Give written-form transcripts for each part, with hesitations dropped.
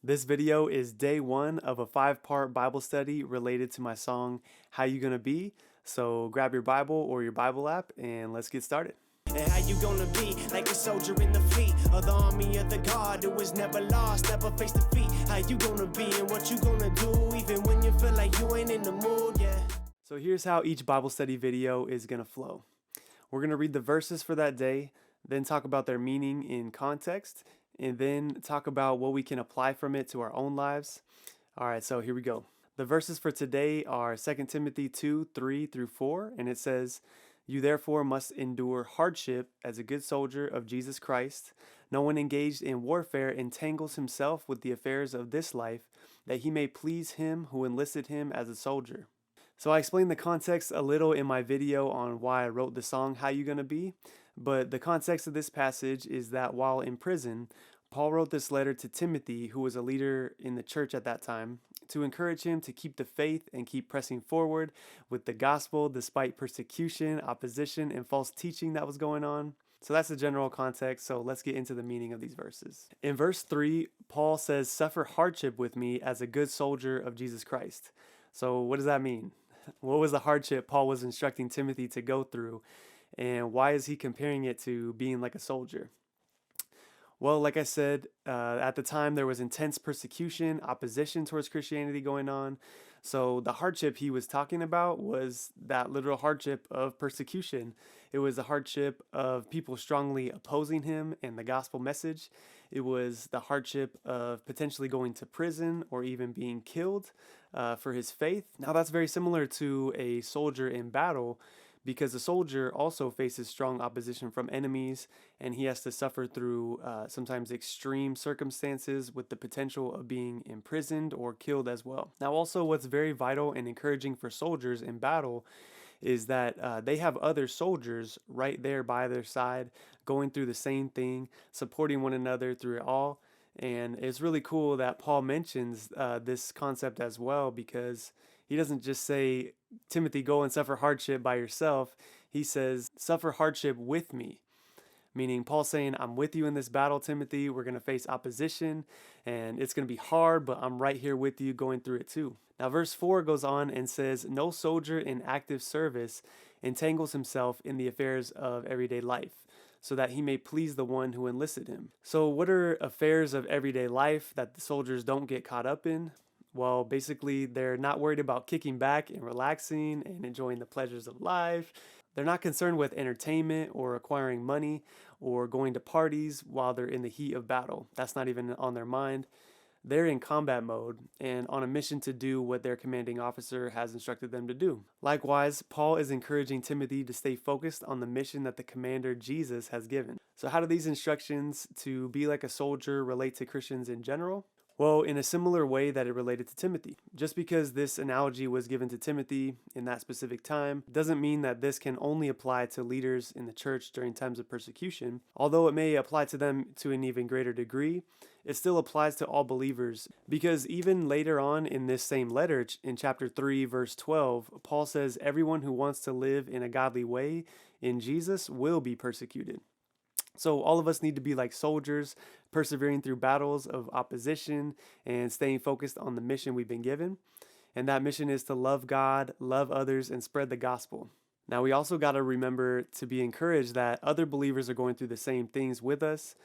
This video is day one of a 5-part Bible study related to my song, How You Gonna Be? So grab your Bible or your Bible app and let's get started. And how you gonna be like a soldier in the fleet of the army of the God who was never lost, never faced defeat? How you gonna be and what you gonna do even when you feel like you ain't in the mood, yeah. So here's how each Bible study video is gonna flow. We're gonna read the verses for that day, then talk about their meaning in context, and then talk about what we can apply from it to our own lives. All right, so here we go. The verses for today are 2 Timothy 2:3-4, and it says, "You therefore must endure hardship as a good soldier of Jesus Christ. No one engaged in warfare entangles himself with the affairs of this life, that he may please him who enlisted him as a soldier." So I explained the context a little in my video on why I wrote the song, How You Gonna Be? But the context of this passage is that while in prison, Paul wrote this letter to Timothy, who was a leader in the church at that time, to encourage him to keep the faith and keep pressing forward with the gospel despite persecution, opposition, and false teaching that was going on. So that's the general context, so let's get into the meaning of these verses. In verse 3, Paul says, "Suffer hardship with me as a good soldier of Jesus Christ." So what does that mean? What was the hardship Paul was instructing Timothy to go through, and why is he comparing it to being like a soldier? Well, like I said, at the time there was intense persecution, opposition towards Christianity going on. So the hardship he was talking about was that literal hardship of persecution. It was the hardship of people strongly opposing him and the gospel message. It was the hardship of potentially going to prison or even being killed for his faith. Now that's very similar to a soldier in battle, because a soldier also faces strong opposition from enemies, and he has to suffer through sometimes extreme circumstances with the potential of being imprisoned or killed as well. Now also, what's very vital and encouraging for soldiers in battle is that they have other soldiers right there by their side going through the same thing, supporting one another through it all. And it's really cool that Paul mentions this concept as well, because he doesn't just say, "Timothy, go and suffer hardship by yourself." He says, "Suffer hardship with me." Meaning Paul's saying, I'm with you in this battle, Timothy. We're going to face opposition and it's going to be hard, but I'm right here with you going through it too. Now verse 4 goes on and says, "No soldier in active service entangles himself in the affairs of everyday life, so that he may please the one who enlisted him." So what are affairs of everyday life that the soldiers don't get caught up in? Well, basically, they're not worried about kicking back and relaxing and enjoying the pleasures of life. They're not concerned with entertainment or acquiring money or going to parties while they're in the heat of battle. That's not even on their mind. They're in combat mode and on a mission to do what their commanding officer has instructed them to do. Likewise, Paul is encouraging Timothy to stay focused on the mission that the commander Jesus has given. So how do these instructions to be like a soldier relate to Christians in general? Well, in a similar way that it related to Timothy. Just because this analogy was given to Timothy in that specific time doesn't mean that this can only apply to leaders in the church during times of persecution. Although it may apply to them to an even greater degree, it still applies to all believers, because even later on in this same letter, in chapter 3, verse 12, Paul says everyone who wants to live in a godly way in Jesus will be persecuted. So all of us need to be like soldiers, persevering through battles of opposition and staying focused on the mission we've been given. And that mission is to love God, love others, and spread the gospel. Now we also got to remember to be encouraged that other believers are going through the same things with us,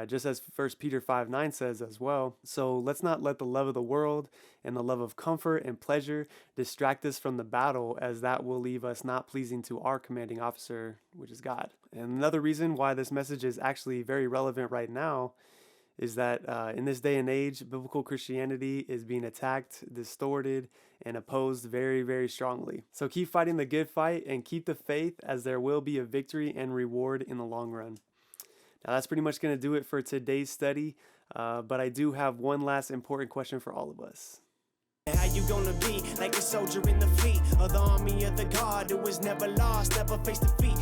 just as 1 Peter 5:9 says as well. So let's not let the love of the world and the love of comfort and pleasure distract us from the battle, as that will leave us not pleasing to our commanding officer, which is God. And another reason why this message is actually very relevant right now is that in this day and age, biblical Christianity is being attacked, distorted, and opposed very, very strongly. So keep fighting the good fight and keep the faith, as there will be a victory and reward in the long run. Now that's pretty much going to do it for today's study, but I do have one last important question for all of us. How you gonna be like a soldier in the fleet of the army of the God who was never lost, never faced defeat?